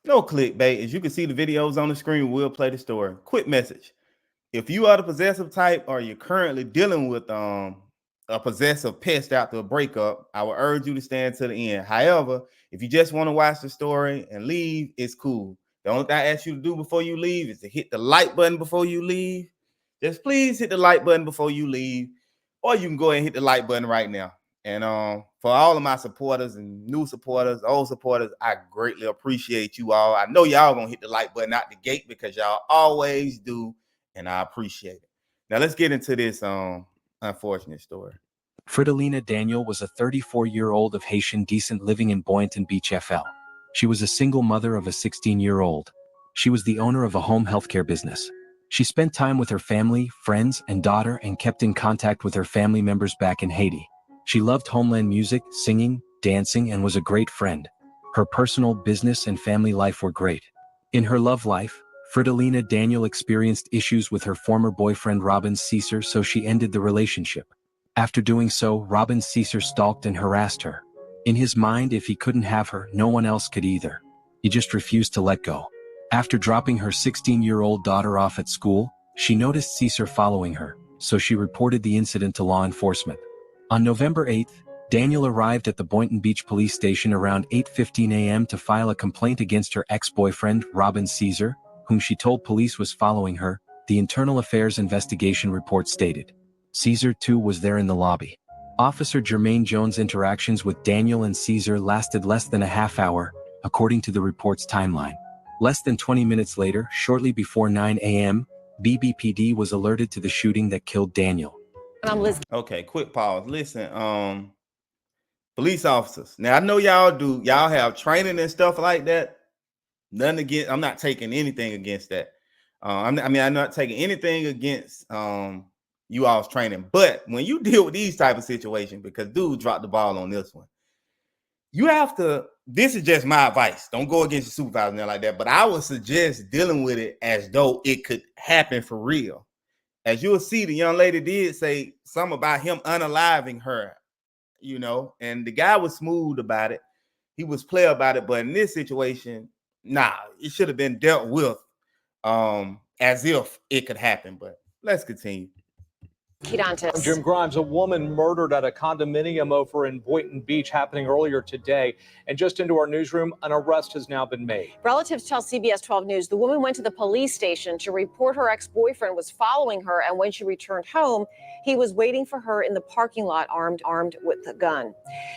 No clickbait. As you can see the videos on the screen, we'll play the story. Quick message. If you are the possessive type or you're currently dealing with a possessive pest after a breakup, I would urge you to stand to the end. However, if you just want to watch the story and leave, it's cool. The only thing I ask you to do before you leave is to hit the like button before you leave. Just please hit the like button before you leave, or you can go ahead and hit the like button right now. And for all of my supporters and new supporters, old supporters, I greatly appreciate you all. I know y'all gonna hit the like button out the gate because y'all always do, and I appreciate it. Now let's get into this unfortunate story. Fridelene Daniel was a 34-year-old of Haitian descent living in Boynton Beach, FL. She was a single mother of a 16-year-old. She was the owner of a home healthcare business. She spent time with her family, friends, and daughter and kept in contact with her family members back in Haiti. She loved homeland music, singing, dancing, and was a great friend. Her personal, business, and family life were great. In her love life, Fridelene Daniel experienced issues with her former boyfriend Robin Caesar, so she ended the relationship. After doing so, Robin Caesar stalked and harassed her. In his mind, if he couldn't have her, no one else could either. He just refused to let go. After dropping her 16-year-old daughter off at school, she noticed Caesar following her, so she reported the incident to law enforcement. On November 8th, Daniel arrived at the Boynton Beach police station around 8:15 a.m. to file a complaint against her ex-boyfriend, Robin Caesar, whom she told police was following her, the Internal Affairs Investigation report stated. Caesar, too, was there in the lobby. Officer Jermaine Jones' interactions with Daniel and Caesar lasted less than a half hour, according to the report's timeline. Less than 20 minutes later, shortly before 9 a.m., BBPD was alerted to the shooting that killed Daniel. Okay, quick pause. Listen, police officers. Now I know y'all have training and stuff like that. Nothing against. I'm not taking anything against that. I'm not taking anything against you all's training. But when you deal with these type of situations, because dude dropped the ball on this one, you have to. This is just my advice. Don't go against your supervisor there like that. But I would suggest dealing with it as though it could happen for real. As you'll see, the young lady did say something about him unaliving her, and the guy was smooth about it. He was player about it. But in this situation, nah, it should have been dealt with as if it could happen. But let's continue. Jim Grimes, a woman murdered at a condominium over in Boynton Beach happening earlier today. And just into our newsroom, an arrest has now been made. Relatives tell CBS 12 News the woman went to the police station to report her ex-boyfriend was following her, and when she returned home, he was waiting for her in the parking lot armed with a gun.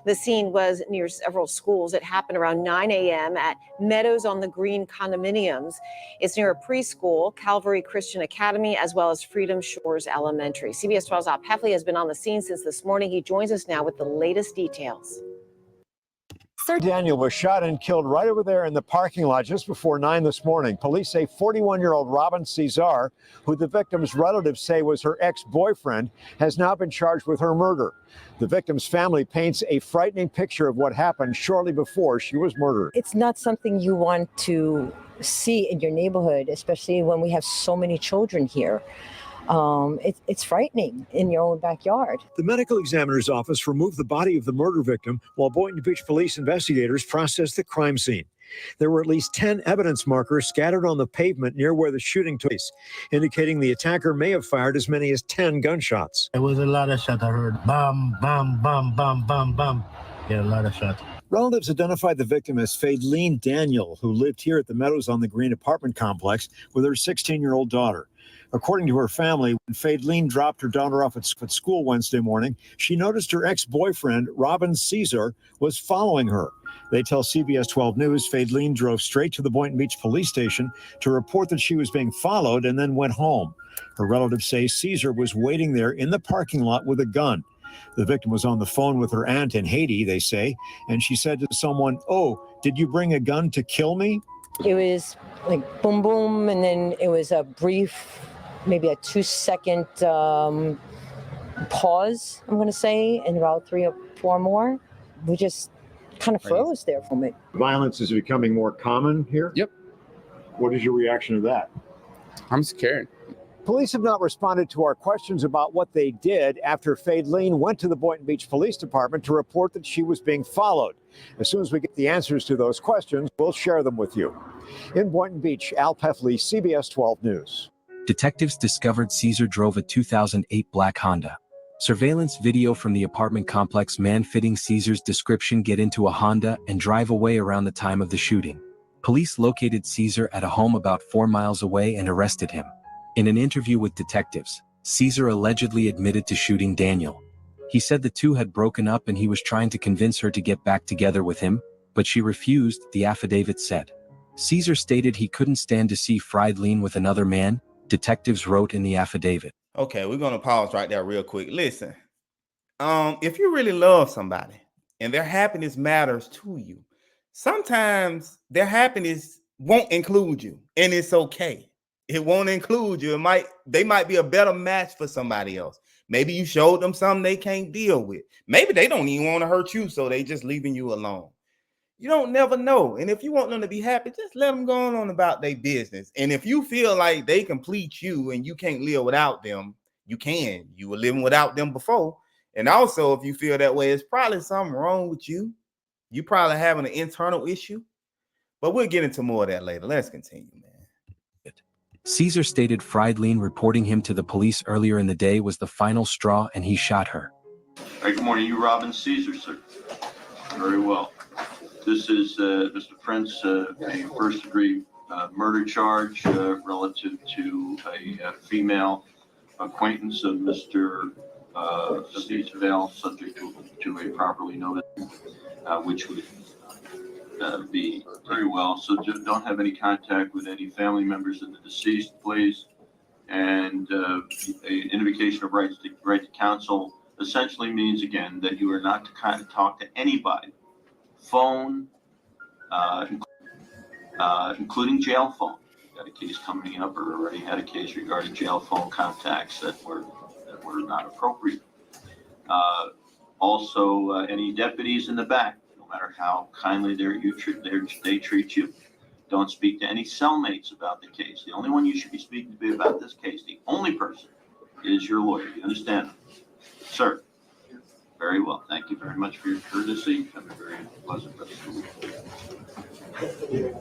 The scene was near several schools. It happened around 9 a.m. at Meadows on the Green condominiums. It's near a preschool, Calvary Christian Academy, as well as Freedom Shores Elementary. CBS 12's Op Heffley has been on the scene since this morning. He joins us now with the latest details. Daniel was shot and killed right over there in the parking lot just before 9 this morning. Police say 41-year-old Robin Caesar, who the victim's relatives say was her ex-boyfriend, has now been charged with her murder. The victim's family paints a frightening picture of what happened shortly before she was murdered. It's not something you want to see in your neighborhood, especially when we have so many children here. It's frightening in your own backyard. The medical examiner's office removed the body of the murder victim while Boynton Beach police investigators processed the crime scene. There were at least 10 evidence markers scattered on the pavement near where the shooting took place, indicating the attacker may have fired as many as 10 gunshots. There was a lot of shots. I heard bam, bam, bam, bam, bam, bam. Yeah, a lot of shots. Relatives identified the victim as Fridelene Daniel, who lived here at the Meadows on the Green apartment complex with her 16-year-old daughter. According to her family, when Fridelene dropped her daughter off at school Wednesday morning, she noticed her ex-boyfriend, Robin Caesar, was following her. They tell CBS 12 News Fridelene drove straight to the Boynton Beach police station to report that she was being followed and then went home. Her relatives say Caesar was waiting there in the parking lot with a gun. The victim was on the phone with her aunt in Haiti, they say, and she said to someone, "Oh, did you bring a gun to kill me?" It was like boom, boom, and then it was a brief, maybe a 2-second pause, I'm going to say, and about 3 or 4 more. We just kind of froze there for a minute. Violence is becoming more common here? Yep. What is your reaction to that? I'm scared. Police have not responded to our questions about what they did after Fridelene went to the Boynton Beach Police Department to report that she was being followed. As soon as we get the answers to those questions, we'll share them with you. In Boynton Beach, Al Peffley, CBS 12 News. Detectives discovered Caesar drove a 2008 black Honda. Surveillance video from the apartment complex man fitting Caesar's description get into a Honda and drive away around the time of the shooting. Police located Caesar at a home about 4 miles away and arrested him. In an interview with detectives, Caesar allegedly admitted to shooting Daniel. He said the two had broken up and he was trying to convince her to get back together with him, but she refused, the affidavit said. Caesar stated he couldn't stand to see Fridelene with another man, detectives wrote in the affidavit. Okay, we're gonna pause right there real quick. Listen, if you really love somebody and their happiness matters to you, sometimes their happiness won't include you, and it's okay. It won't include you. They might be a better match for somebody else. Maybe you showed them something they can't deal with. Maybe they don't even want to hurt you, so they just leaving you alone. You don't never know. And if you want them to be happy, just let them go on about their business. And if you feel like they complete you and you can't live without them, you can. You were living without them before. And also, if you feel that way, it's probably something wrong with you. You probably having an internal issue. But we'll get into more of that later. Let's continue, man. Caesar stated Fridelene reporting him to the police earlier in the day was the final straw and he shot her. All right, good morning. You Robin Caesar, sir. Very well. This is Mr. Prince, a first-degree murder charge relative to a female acquaintance of Mr. Caesar Vale, subject to a properly noted, which would be very well. So don't have any contact with any family members of the deceased, please. And an invocation of right to counsel essentially means, again, that you are not to talk to anybody. Phone, including jail phone. Got a case coming up, or already had a case regarding jail phone contacts that were not appropriate. Also, any deputies in the back, no matter how kindly they treat you, don't speak to any cellmates about the case. The only one you should be speaking to about this case, the only person, is your lawyer. You understand, sir? Very well. Thank you very much for your courtesy. Have a very pleasant rest of the week.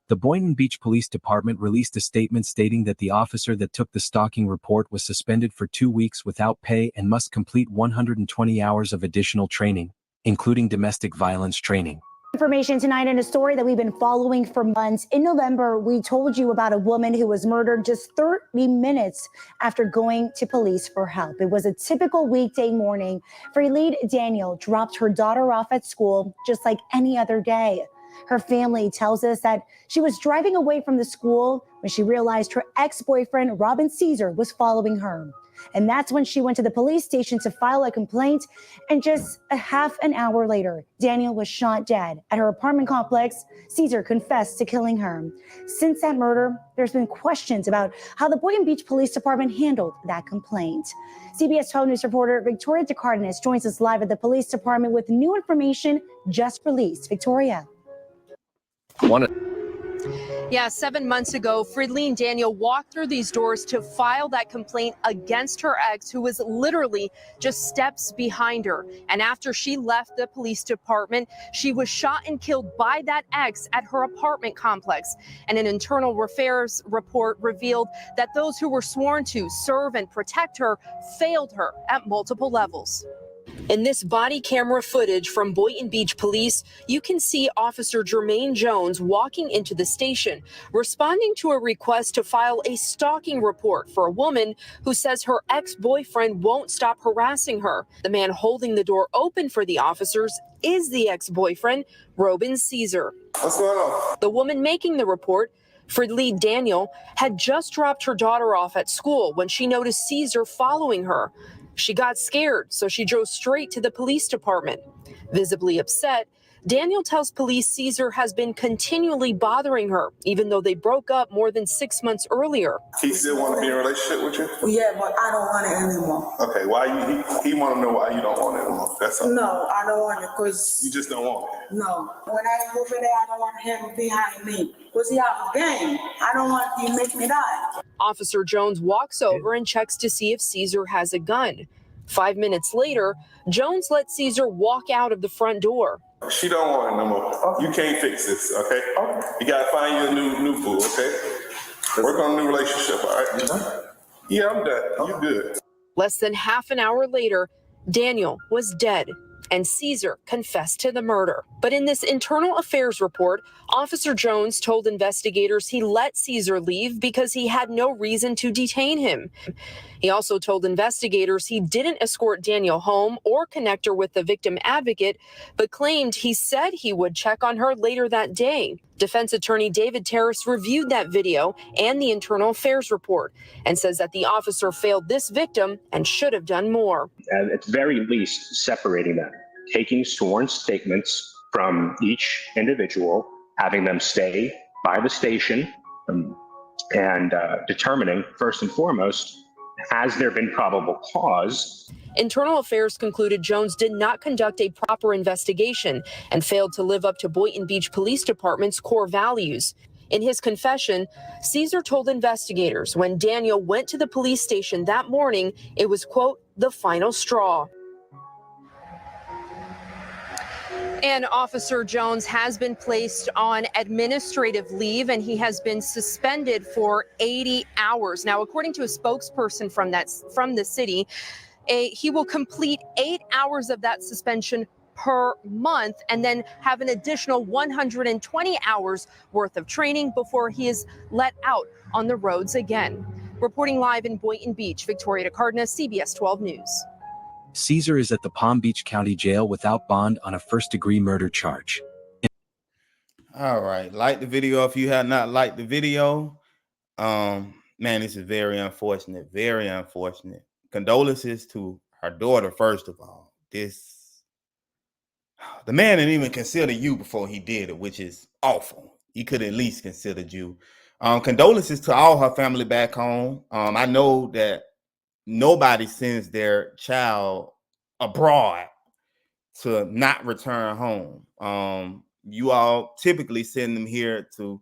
The Boynton Beach Police Department released a statement stating that the officer that took the stalking report was suspended for 2 weeks without pay and must complete 120 hours of additional training, including domestic violence training. Information tonight in a story that we've been following for months. In November, we told you about a woman who was murdered just 30 minutes after going to police for help. It was a typical weekday morning. Fridelene Daniel dropped her daughter off at school just like any other day. Her family tells us that she was driving away from the school when she realized her ex-boyfriend, Robin Caesar, was following her. And that's when she went to the police station to file a complaint. And just a half an hour later, Daniel was shot dead at her apartment complex. Caesar confessed to killing her. Since that murder, there's been questions about how the Boynton Beach Police Department handled that complaint. CBS 12 News reporter Victoria DeCardenas joins us live at the police department with new information just released. Victoria. Yeah, 7 months ago, Fridelene Daniel walked through these doors to file that complaint against her ex, who was literally just steps behind her. And after she left the police department, she was shot and killed by that ex at her apartment complex. And an internal affairs report revealed that those who were sworn to serve and protect her failed her at multiple levels. In this body camera footage from Boynton Beach Police, you can see Officer Jermaine Jones walking into the station, responding to a request to file a stalking report for a woman who says her ex-boyfriend won't stop harassing her. The man holding the door open for the officers is the ex-boyfriend, Robin Caesar. What's going on? The woman making the report, Fridelene Daniel, had just dropped her daughter off at school when she noticed Caesar following her. She got scared, so she drove straight to the police department. Visibly upset, Daniel tells police Caesar has been continually bothering her, even though they broke up more than 6 months earlier. He still want to be in a relationship with you? Yeah, but I don't want it anymore. Okay, why he want to know why you don't want it anymore? That's all. No, I don't want it because... You just don't want it? No. When I go over there, I don't want him behind me because he have a game. I don't want him to make me die. Officer Jones walks over and checks to see if Caesar has a gun. 5 minutes later, Jones lets Caesar walk out of the front door. She don't want it no more. You can't fix this, okay? You gotta find you a new fool, okay? Work on a new relationship, all right? Yeah, I'm done. You good. Less than half an hour later, Daniel was dead, and Caesar confessed to the murder. But in this internal affairs report, Officer Jones told investigators he let Caesar leave because he had no reason to detain him. He also told investigators he didn't escort Daniel home or connect her with the victim advocate, but claimed he said he would check on her later that day. Defense attorney David Terrace reviewed that video and the internal affairs report and says that the officer failed this victim and should have done more. At the very least, separating them, taking sworn statements from each individual, having them stay by the station, and determining, first and foremost, has there been probable cause? Internal Affairs concluded Jones did not conduct a proper investigation and failed to live up to Boynton Beach Police Department's core values. In his confession, Caesar told investigators when Daniel went to the police station that morning, it was, quote, the final straw. And Officer Jones has been placed on administrative leave, and he has been suspended for 80 hours. Now, according to a spokesperson from the city, he will complete 8 hours of that suspension per month and then have an additional 120 hours worth of training before he is let out on the roads again. Reporting live in Boynton Beach, Victoria DeCardenas, CBS 12 News. Caesar is at the Palm Beach County Jail without bond on a first-degree murder charge. All right. Like the video if you have not liked the video. Man, this is very unfortunate. Very unfortunate. Condolences to her daughter, first of all. The man didn't even consider you before he did it, which is awful. He could at least considered you. Condolences to all her family back home. I know that nobody sends their child abroad to not return home. You all typically send them here to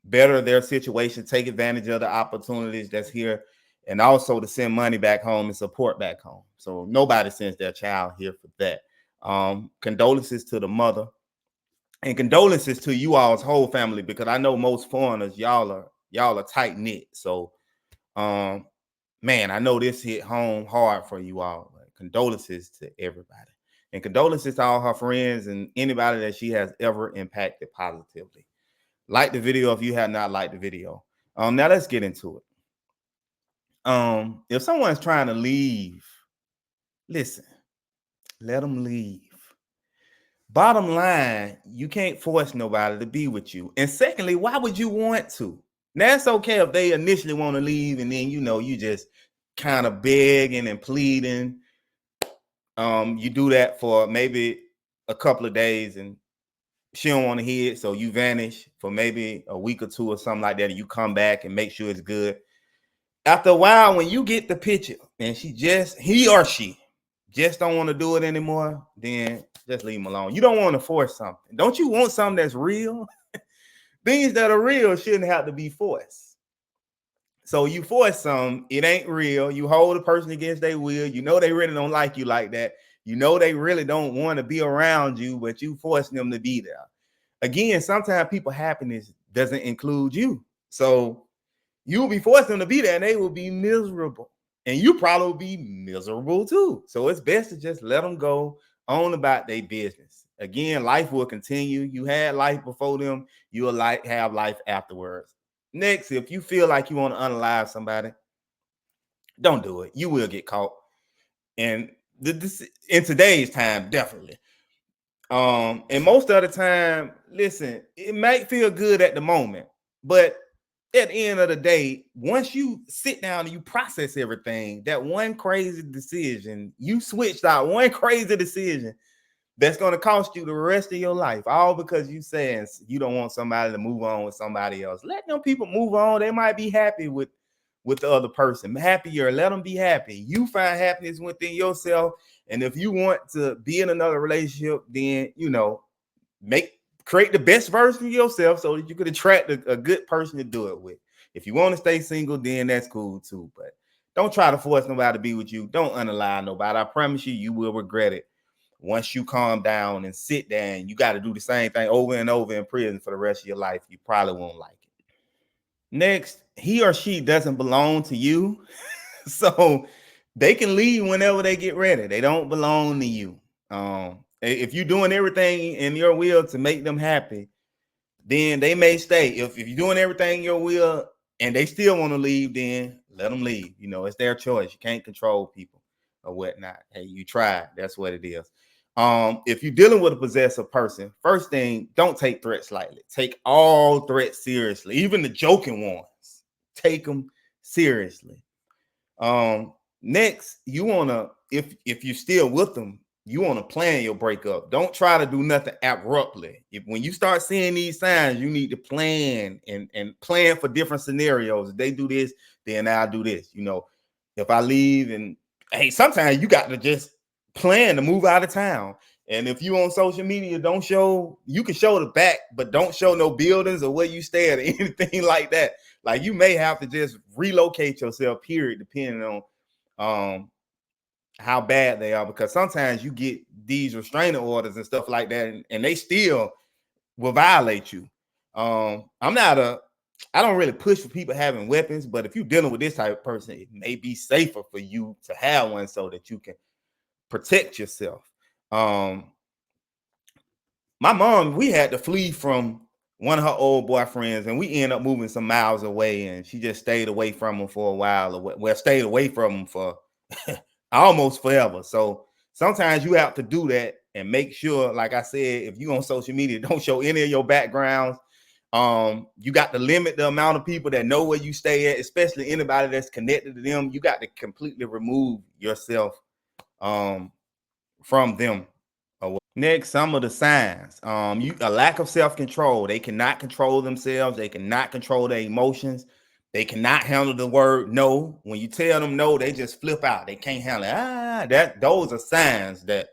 better their situation, take advantage of the opportunities that's here, and also to send money back home and support back home. So nobody sends their child here for that. Condolences to the mother, and condolences to you all's whole family, because I know most foreigners, y'all are tight knit. So man, I know this hit home hard for you all. Condolences to everybody, and condolences to all her friends and anybody that she has ever impacted positively. Like the video if you have not liked the video. Now let's get into it. If someone's trying to leave, listen, let them leave. Bottom line, you can't force nobody to be with you. And secondly, why would you want to? Now, it's okay if they initially want to leave and then, you just kind of begging and pleading. You do that for maybe a couple of days and she don't want to hear it, so you vanish for maybe a week or two or something like that, and you come back and make sure it's good. After a while, when you get the picture and he or she just don't want to do it anymore, then just leave them alone. You don't want to force something. Don't you want something that's real? Things that are real shouldn't have to be forced. So you force something, it ain't real. You hold a person against their will. You know they really don't like you like that. You know they really don't want to be around you, but you forcing them to be there. Again, sometimes people's happiness doesn't include you. So you'll be forcing them to be there and they will be miserable. And you probably will be miserable too. So it's best to just let them go on about their business. Again, life will continue. You had life before them. You will have life afterwards. Next, if you feel like you want to unalive somebody, don't do it. You will get caught. And in today's time, definitely. And most of the time, listen, it might feel good at the moment, but at the end of the day, once you sit down and you process everything, that one crazy decision, you switched out one crazy decision that's going to cost you the rest of your life, all because you saying you don't want somebody to move on with somebody else. Let them people move on. They might be happy with the other person. Happier, let them be happy. You find happiness within yourself. And if you want to be in another relationship, then, create the best version of yourself so that you could attract a good person to do it with. If you want to stay single, then that's cool too. But don't try to force nobody to be with you. Don't unalive nobody. I promise you, you will regret it once you calm down and sit down. You got to do the same thing over and over in prison for the rest of your life. You probably won't like it. Next, he or she doesn't belong to you. So they can leave whenever they get ready. They don't belong to you. If you're doing everything in your will to make them happy, then they may stay. If you're doing everything in your will and they still want to leave, then let them leave. You know, it's their choice. You can't control people or whatnot. Hey, you tried. That's what it is. If you're dealing with a possessive person, first thing, don't take threats lightly. Take all threats seriously, even the joking ones. Take them seriously. Next, you want to, if you're still with them, you want to plan your breakup. Don't try to do nothing abruptly. When you start seeing these signs, you need to plan and plan for different scenarios. If they do this, then I'll do this. You know, if I leave, and hey, sometimes you got to just plan to move out of town. And if you on social media, you can show the back, but don't show no buildings or where you stay at or anything like that. Like, you may have to just relocate yourself, period, depending on how bad they are, because sometimes you get these restraining orders and stuff like that, and they still will violate you. I don't really push for people having weapons, but if you're dealing with this type of person, it may be safer for you to have one so that you can protect yourself. My mom, we had to flee from one of her old boyfriends, and we ended up moving some miles away, and she just stayed away from him for a while, stayed away from him for almost forever. So sometimes you have to do that and make sure, like I said, if you on social media, don't show any of your backgrounds. You got to limit the amount of people that know where you stay at, especially anybody that's connected to them. You got to completely remove yourself from them. Next, some of the signs. A lack of self-control. They cannot control themselves. They cannot control their emotions. They cannot handle the word no. When you tell them no, they just flip out. They can't handle it. Those are signs that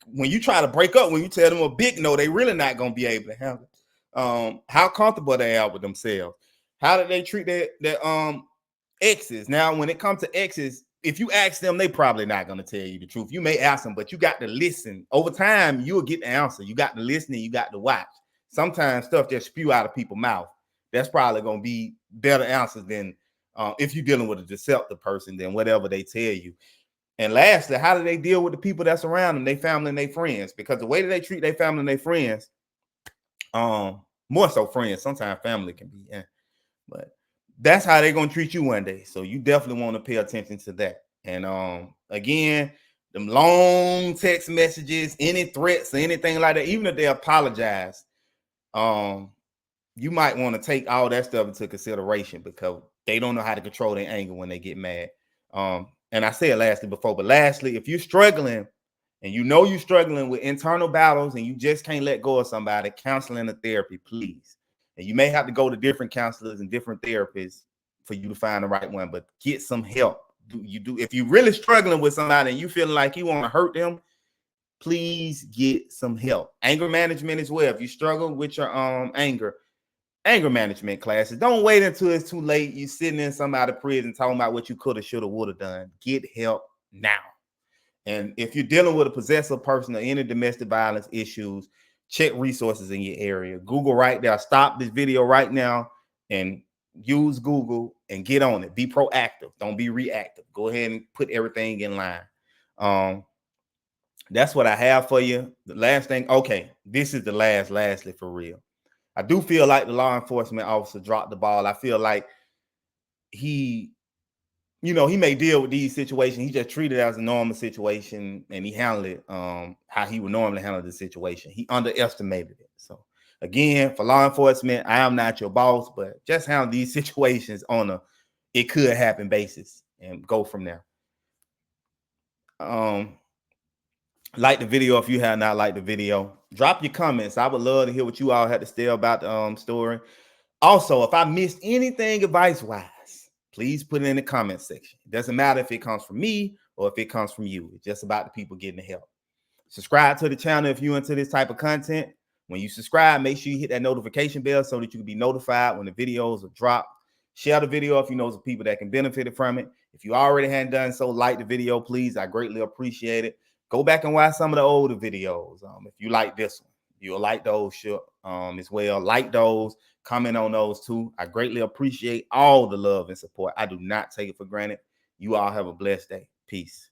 when you try to break up, when you tell them a big no, they really not going to be able to handle it. How comfortable they are with themselves. How do they treat their exes? Now, when it comes to exes, if you ask them, they probably not going to tell you the truth. You may ask them, but you got to listen. Over time, you will get the answer. You got to listen and you got to watch. Sometimes stuff just spew out of people's mouth. That's probably going to be better answers than if you're dealing with a deceptive person than whatever they tell you. And lastly, how do they deal with the people that's around them, their family and their friends? Because the way that they treat their family and their friends, more so friends, sometimes family can be, but that's how they're going to treat you one day. So you definitely want to pay attention to that. And again, them long text messages, any threats or anything like that, even if they apologize, you might want to take all that stuff into consideration, because they don't know how to control their anger when they get mad. And I said lastly, if you're struggling and you know you're struggling with internal battles and you just can't let go of somebody, counseling or therapy, please. And you may have to go to different counselors and different therapists for you to find the right one, but get some help. If you're really struggling with somebody and you feel like you want to hurt them, please get some help. Anger management as well. If you struggle with your anger management classes, don't wait until it's too late. You sitting in somebody's prison talking about what you could have, should have, would have done. Get help now. And if you're dealing with a possessive person or any domestic violence issues, check resources in your area. Google right there. Stop this video right now and use Google and get on it. Be proactive. Don't be reactive. Go ahead and put everything in line. That's what I have for you. The last thing. Okay, this is the lastly for real. I do feel like the law enforcement officer dropped the ball. I feel like he may deal with these situations. He just treated it as a normal situation and he handled it how he would normally handle the situation. He underestimated it. So again, for law enforcement, I am not your boss, but just handle these situations on a it could happen basis and go from there. Like the video if you have not liked the video. Drop your comments. I would love to hear what you all had to say about the story. Also, if I missed anything advice-wise, please put it in the comment section. It doesn't matter if it comes from me or if it comes from you. It's just about the people getting the help. Subscribe to the channel if you're into this type of content. When you subscribe, make sure you hit that notification bell so that you can be notified when the videos are dropped. Share the video if you know some people that can benefit from it. If you already hadn't done so, like the video, please. I greatly appreciate it. Go back and watch some of the older videos. If you like this one, you'll like those as well. Like those, comment on those too. I greatly appreciate all the love and support. I do not take it for granted. You all have a blessed day. Peace.